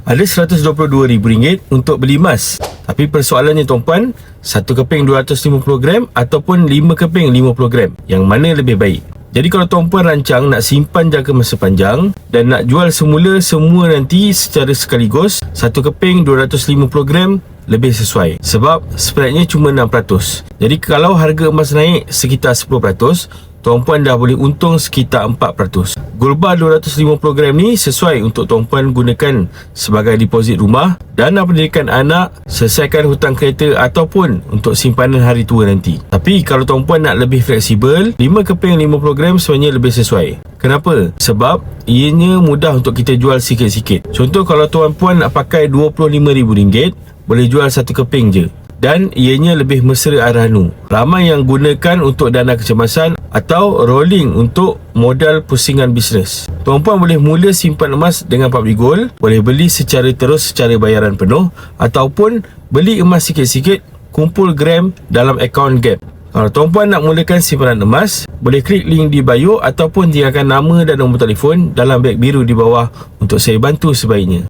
Ada RM122,000 untuk beli emas. Tapi persoalannya tuan-puan, 1 keping 250 gram ataupun 5 keping 50 gram, yang mana lebih baik? Jadi kalau tuan-puan rancang nak simpan jangka masa panjang dan nak jual semula semua nanti secara sekaligus, 1 keping 250 gram lebih sesuai. Sebab spreadnya cuma 6%. Jadi kalau harga emas naik sekitar 10%, tuan-puan dah boleh untung sekitar 4%. Gold bar 250 gram ni sesuai untuk tuan-puan gunakan sebagai deposit rumah, dana pendidikan anak, selesaikan hutang kereta ataupun untuk simpanan hari tua nanti. Tapi kalau tuan-puan nak lebih fleksibel, 5 keping 50 gram sebenarnya lebih sesuai. Kenapa? Sebab ianya mudah untuk kita jual sikit-sikit. Contoh kalau tuan-puan nak pakai RM25,000, boleh jual 1 keping je. Dan ianya lebih mesra arah nu. Ramai yang gunakan untuk dana kecemasan atau rolling untuk modal pusingan bisnes. Tuan-puan boleh mula simpan emas dengan public gold, boleh beli secara terus secara bayaran penuh, ataupun beli emas sikit-sikit, kumpul gram dalam akaun Gap. Kalau tuan-puan nak mulakan simpanan emas, boleh klik link di bio ataupun tinggalkan nama dan nombor telefon dalam beg biru di bawah untuk saya bantu sebaiknya.